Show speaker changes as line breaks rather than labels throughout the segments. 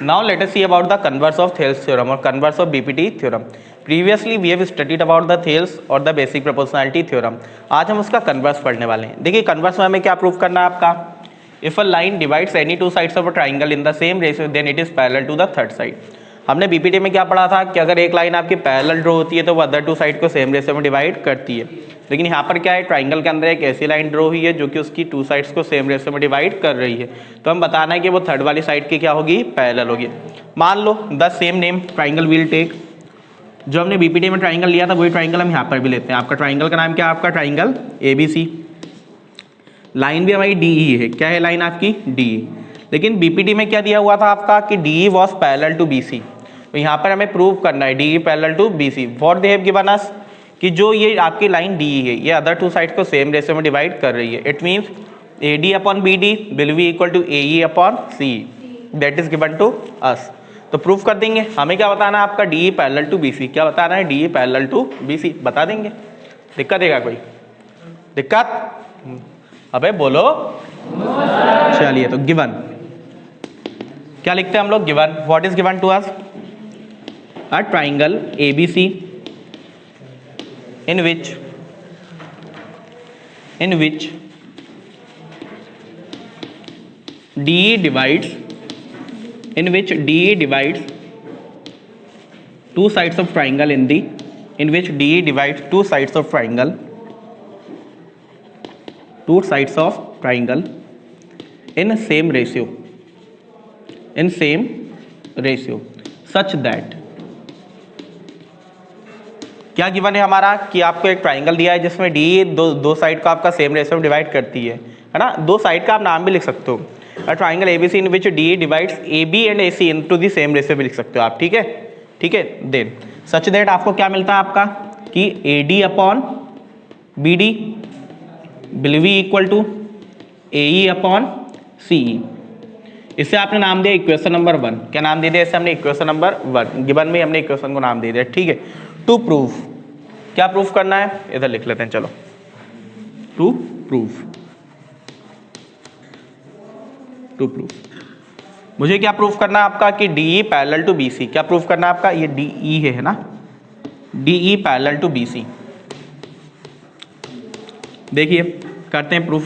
Now let us see about the converse of Thales theorem or converse of BPT theorem. Previously we have studied about the Thales और the basic proportionality theorem. आज हम उसका converse पढ़ने वाले हैं. देखिए converse में हमें क्या प्रूव करना है आपका. If a line divides any two sides of a triangle in the same ratio, then it is parallel to the third side. हमने बीपीटी में क्या पढ़ा था कि अगर एक लाइन आपकी पैरेलल ड्रॉ होती है तो वो अदर टू साइड को सेम रेशियो में डिवाइड करती है. लेकिन यहाँ पर क्या है, ट्राइंगल के अंदर एक ऐसी लाइन ड्रॉ हुई है जो कि उसकी टू साइड्स को सेम रेशियो में डिवाइड कर रही है. तो हम बताना है कि वो थर्ड वाली साइड की क्या होगी, पैरेलल होगी. मान लो the same name triangle will take. जो हमने बीपीटी में ट्राइंगल लिया था वही ट्राइंगल हम यहाँ पर भी लेते हैं. आपका ट्राइंगल का नाम क्या है, आपका ट्राइंगल ABC. लाइन भी हमारी DE है. क्या है लाइन आपकी, DE. लेकिन बीपीटी में क्या दिया हुआ था आपका कि DE was parallel to BC. तो यहाँ पर हमें प्रूव करना है DE parallel to BC. What they have given us कि जो ये आपकी लाइन DE है ये अदर टू साइड को सेम रेशियो में डिवाइड कर रही है. It means AD upon BD will be equal to AE upon CE. That is given to us. तो प्रूफ कर देंगे. हमें क्या बताना है आपका, DE पैरेलल टू BC. क्या बताना है, DE पैरेलल टू BC बता देंगे. दिक्कत देगा कोई दिक्कत? अबे बोलो. चलिए तो गिवन क्या लिखते हैं हम लोग, given. What is given to us, a triangle ABC in which DE divides two sides of triangle in which DE divides two sides of triangle in same ratio such that. क्या given है हमारा कि आपको एक triangle दिया है जिसमें DE दो साइड का आपका सेम रेशियो में डिवाइड करती है ना. दो साइड का आप नाम भी लिख सकते हो. Triangle ABC in which DE divides AB and AC into the same ratio भी लिख सकते हो आप. ठीक है. देन सच दैट आपको क्या मिलता है आपका कि AD upon BD will be equal to AE upon CE. इसे आपने नाम दिया इक्वेशन नंबर 1. क्या नाम दे दिया इसे हमने, इक्वेशन नंबर 1. गिवन में हमने इक्वेशन को नाम दे दिया. ठीक है. टू प्रूफ, क्या प्रूफ करना है, इधर लिख लेते हैं. चलो टू प्रूफ मुझे क्या प्रूफ करना है आपका कि DE पैरेलल टू BC. क्या प्रूफ करना है आपका, ये DE है ना, DE पैरेलल टू BC. देखिए करते हैं प्रूफ.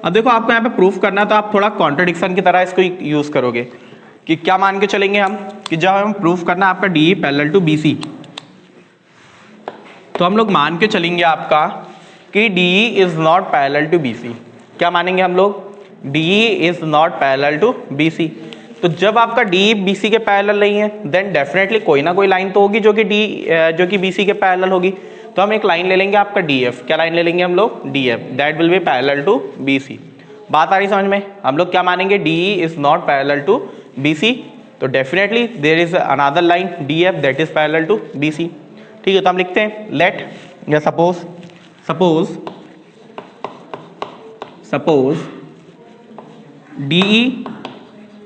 अब देखो आपको यहाँ पे प्रूफ करना है तो आप थोड़ा कॉन्ट्रडिक्शन की तरह इसको यूज करोगे कि क्या मान के चलेंगे हम कि जब हम प्रूफ करना है आपका DE पैरेलल टू BC तो हम लोग मान के चलेंगे आपका कि DE is not parallel to BC. क्या मानेंगे हम लोग, DE is not parallel to BC. तो जब आपका DE BC के पैरेलल नहीं है देन डेफिनेटली कोई ना कोई लाइन तो होगी जो कि BC के पैरेलल होगी. तो हम एक लाइन ले लेंगे आपका DF. क्या लाइन ले लेंगे हम लोग, DF. That will be parallel to BC. बात आ रही समझ में. हम लोग क्या मानेंगे, DE is not parallel to BC. तो definitely there is another line DF that is parallel to BC. ठीक है. तो हम लिखते हैं लेट या suppose DE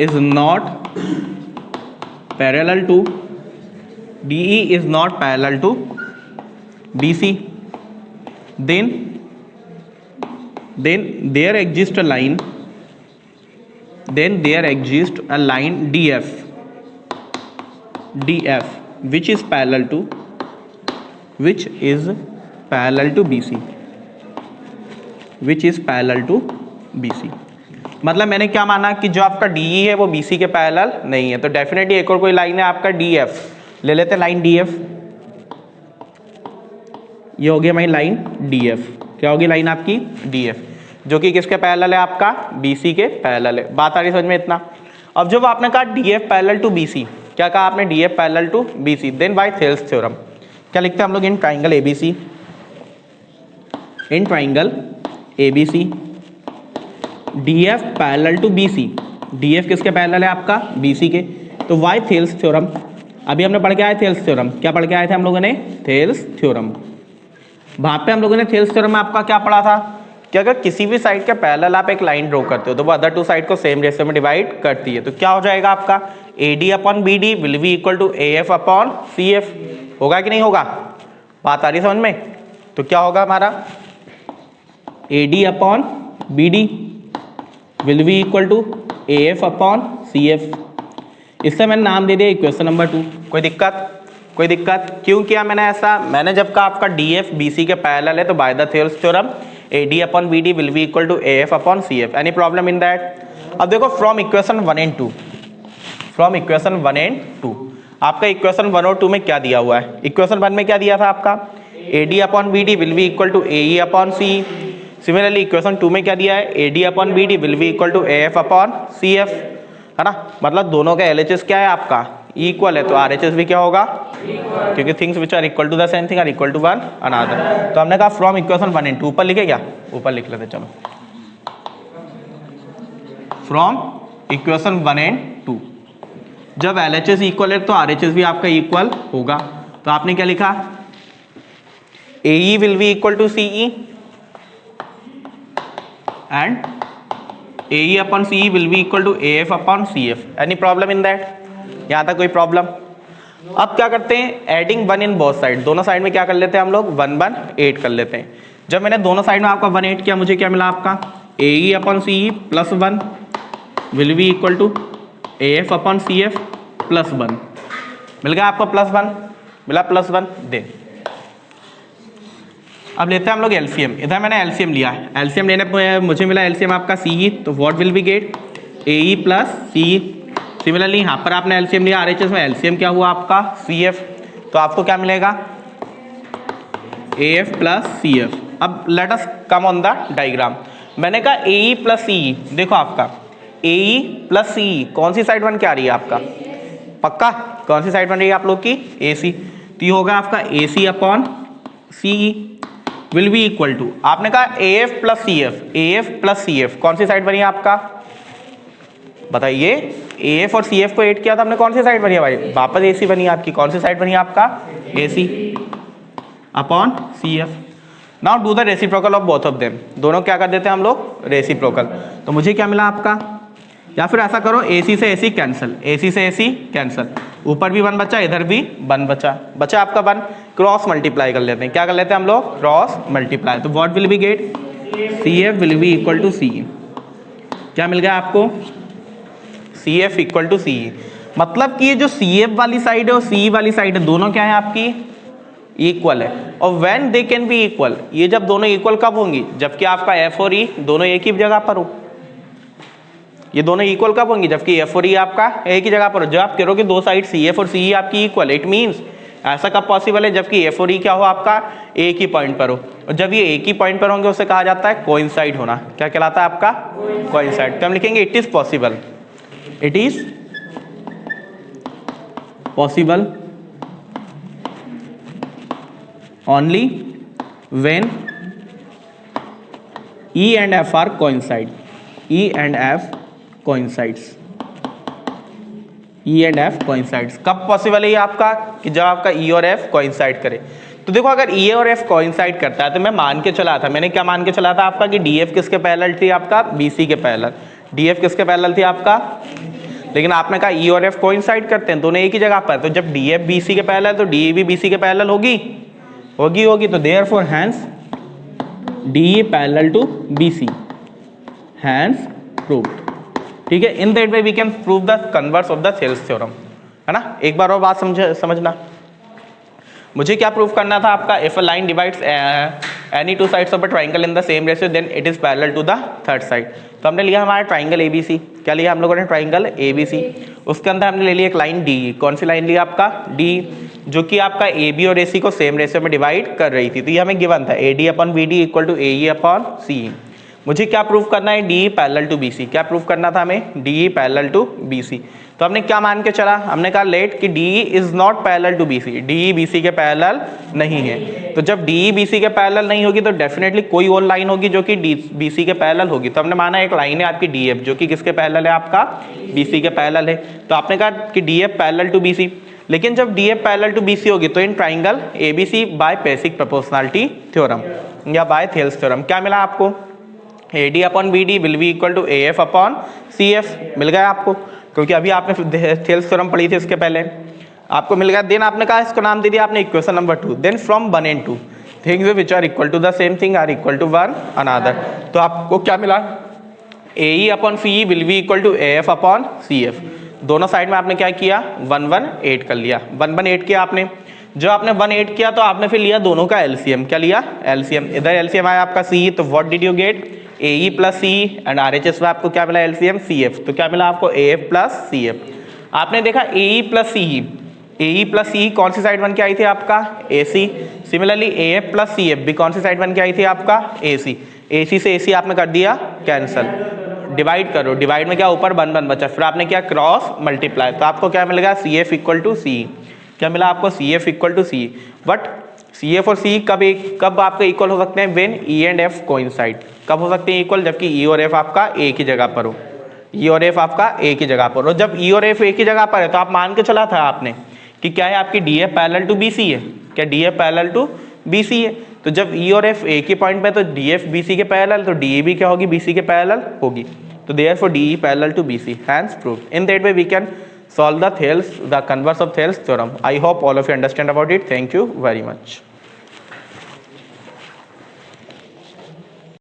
is not parallel to BC. Then there exists a line DF which is parallel to BC. मतलब मैंने क्या माना कि जो आपका DE है वो BC के पैरेलल नहीं है. तो डेफिनेटली एक और कोई लाइन है आपका DF. ले लेते हैं लाइन DF. ये होगी हमारी लाइन DF. क्या होगी लाइन आपकी DF जो कि किसके पैरेलल है, आपका BC के पैरेलल है. बात आ रही समझ में इतना. अब जब आपने कहा DF पैरेलल टू BC, क्या कहा आपने, DF parallel to BC, then by Thales theorem क्या लिखते हैं हम लोग, in triangle ABC DF parallel to BC. DF किसके पैरेलल है आपका, BC के. तो वाई थेल्स थ्योरम. अभी हमने पढ़ के आए थेल्स थ्योरम. क्या पढ़ के आए थे हम लोगों ने, थेल्स थ्योरम. वहां पे हम लोगों ने थेल्स थ्योरम में आपका क्या पढ़ा था कि अगर किसी भी साइड के पैरेलल आप एक लाइन ड्रॉ करते हो तो वो अदर टू साइड को सेम रेशियो में डिवाइड करती है. तो क्या हो जाएगा आपका, AD upon BD will be equal to AF upon CF. होगा कि नहीं होगा, बात आ रही समझ में. तो क्या होगा हमारा, AD upon BD will be equal to AF upon CF. इससे मैंने नाम दे दिया इक्वेशन नंबर 2। कोई दिक्कत? कोई दिक्कत? क्यों किया मैंने ऐसा? मैंने जब कहा आपका डी एफ बी सी के पैरेलल है तो by the Thales theorem A D upon B D will be equal to A F upon C F. Any problem in that? अब देखो from equation 1 and 2, from equation 1 and 2 आपका equation 1 और 2 में क्या दिया हुआ है? इक्वेशन 1 में क्या दिया था आपका? A D upon B D will be equal to A E upon C. Similarly equation 2 में क्या दिया है? A D upon B D will be equal to A F upon C F, है ना? मतलब दोनों का एल एच एस क्या है आपका? इक्वल है, तो आर एच एस भी क्या होगा? क्योंकि things which are equal to the same thing are equal to one another. तो हमने कहा फ्रॉम इक्वेशन 1 एंड 2, ऊपर लिखे क्या? ऊपर लिख लेते चलो। फ्रॉम इक्वेशन 1 एंड 2 जब एल एच एस इक्वल है तो आर एच एस भी आपका इक्वल होगा। तो आपने क्या लिखा? A E will be equal to C E and A E upon C E will be equal to A F upon C F. Any problem in that? यहाँ तक कोई प्रॉब्लम? अब क्या करते हैं? एडिंग 1 इन बोथ साइड, दोनों side में क्या कर लेते हैं हम लोग? 1 1 8 कर लेते हैं। जब मैंने दोनों साइड में आपका 1 8 किया, मुझे क्या मिला आपका? A E upon C E plus 1 will be equal to A F upon C F plus 1। मिल गया आपको प्लस 1? मिला प्लस 1? दे। अब लेते हैं हम लोग एलसीएम। इधर मैंने एलसीएम लिया, एलसीएम लेने पे मुझे मिला एलसीएम आपका सी ई, तो what will be get? A E plus C E. Similarly यहाँ पर आपने एलसीएम लिया आरएचएस में, एलसीएम क्या हुआ आपका? सी एफ, तो आपको क्या मिलेगा? A F plus C F. अब let us come on the diagram. मैंने कहा ए ई प्लस सी ई, देखो आपका ए ई प्लस सी ई कौन सी साइड बन के आ रही है आपका? पक्का कौन सी साइड बन रही है आप लोग की? ए सी। तो ये होगा आपका A C upon C E will be equal to, आपने कहा A F plus C F, A F plus C F कौन सी साइड बनी है आपका? बताइए। ए एफ और सी एफ को ऐड किया था हमने, कौन सी साइड बनी है भाई? वापस ए सी बनी है आपकी। कौन सी साइड बनी है आपका? A C upon C F. Now do the reciprocal of both of them. दोनों क्या कर देते हैं हम लोग? रेसिप्रोकल। तो मुझे क्या मिला आपका? या फिर ऐसा करो, ए सी से ए सी कैंसिल, ए सी से ए सी कैंसिल, ऊपर भी 1 बचा, इधर भी 1 बचा, बचा आपका 1। क्रॉस मल्टीप्लाई कर लेते हैं। क्या कर लेते हैं हम लोग? Cross multiply. तो what will be get? C F will be equal to C E. क्या मिल गया आपको? C F equal to C E. मतलब कि ये जो सी एफ वाली साइड है और सी ई वाली साइड है, दोनों क्या है आपकी? इक्वल है। और when they can be equal, ये जब दोनों इक्वल कब होंगी? जबकि आपका एफ और ई दोनों एक ही जगह पर हो। ये दोनों इक्वल कब होंगी? जबकि एफ और ई आपका एक ही जगह पर हो। जब आप कह रहे हो कि दो साइड सी एफ और सी ई आपकी इक्वल, इट मीन्स ऐसा कब पॉसिबल है? जबकि एफ और ई क्या हो आपका? एक ही पॉइंट पर हो। और जब ये एक ही पॉइंट पर होंगे उसे कहा जाता है कोइंसाइड होना। क्या कहलाता है आपका? कोइंसाइड। तो हम लिखेंगे it is possible, it is possible only when E and F are coincide. E and F coincides. E and F coincides. कब पॉसिबल है ये आपका? कि जब आपका E और F coincide करे। तो देखो अगर E और F coincide करता है तो मैं मान के चला था, मैंने क्या मान के चला था आपका? कि DF किसके पैरेलल थी आपका? BC के पैरेलल। DF किसके पैरेलल थी आपका? लेकिन आपने कहा E और F कोइंसाइड करते हैं, दोनों एक ही जगह पर। तो जब DF BC के पैरेलल तो DE भी BC के पैरेलल होगी, होगी होगी। तो therefore hence DE parallel to BC, hence proved. ठीक है, in that way we can prove the converse of the Thales theorem, है ना? एक बार और बात समझना। मुझे क्या प्रूव करना था आपका? If a line divides any two sides of a triangle in the same ratio then it is parallel to the third side. तो हमने लिया हमारा ट्राइंगल ABC। क्या लिया हम लोगों ने? Triangle ABC। उसके अंदर हमने ले लिया एक लाइन DE। कौन सी लाइन लिया आपका? DE, जो कि आपका AB और AC को सेम रेशियो में डिवाइड कर रही थी। तो ये हमें गिवन था AD upon BD equal to AE upon CE। मुझे क्या प्रूव करना है? DE parallel to BC। क्या प्रूव करना था हमें? DE parallel to BC। तो हमने क्या मान के चला? हमने कहा लेट कि DE is not parallel to BC, DE BC के पैरेलल नहीं है। तो जब DE BC के पैरेलल नहीं होगी तो डेफिनेटली कोई और लाइन होगी जो कि BC के पैरेलल होगी। तो हमने माना एक लाइन है आपकी DF जो कि किसके पैरेलल है आपका? BC के पैरेलल है। तो आपने कहा कि DF पैरेलल टू BC। लेकिन जब DF पैरेलल टू BC होगी तो in triangle ABC by basic proportionality theorem या बाय थेल्स थ्योरम क्या मिला आपको? AD upon BD will be equal to AF upon CF। मिल गया आपको, क्योंकि अभी आपने थेल्स थ्योरम पढ़ी थी इसके पहले, आपको मिल गया। देन आपने कहा इसको नाम दे दिया आपने equation number 2। Then from 1 and 2 things which are equal to the same thing are equal to one another. तो आपको क्या मिला? AE upon CE will be equal to AF upon CF। दोनों साइड में आपने क्या किया 1 1 8 कर लिया, 1 1 8 किया आपने। जो आपने 1 8 किया तो आपने फिर लिया दोनों का एलसीएम, क्या लिया एलसीएम, इधर एलसीएम आया आपका सी, तो what did you get AE plus C and RHS में आपको क्या मिला एलसीएम CF, तो क्या मिला आपको AF प्लस CF। आपने देखा AE plus CE, AE plus CE कौन सी साइड बन के आई थी आपका AC, similarly AF plus CF भी कौन सी साइड बन के आई थी आपका AC, AC से AC आपने कर दिया कैंसल, डिवाइड करो, डिवाइड में क्या ऊपर 1 1 बचा, फिर आपने क्या क्रॉस मल्टीप्लाई, तो आपको क्या मिलेगा CF इक्वल टू CE, क्या मिला आपको CF equal to CE। But CF और CE कब आपके इक्वल हो सकते हैं, when E and F coincide, कब हो सकते हैं इक्वल, जबकि E और F आपका एक ही जगह पर हो, E और F आपका एक ही जगह पर हो। जब E और F एक ही जगह पर है तो आप मान के चला था आपने कि क्या है आपकी DF पैरेलल टू BC है, क्या DF पैरेलल टू BC है, तो जब E और F एक ही पॉइंट पे तो DF BC के पैरेलल, तो DE भी क्या होगी BC के पैरेलल होगी, तो therefore DE parallel to BC, hence proved। In that way we can solve the converse of Thales theorem। I hope all of you understand about it। Thank you very much।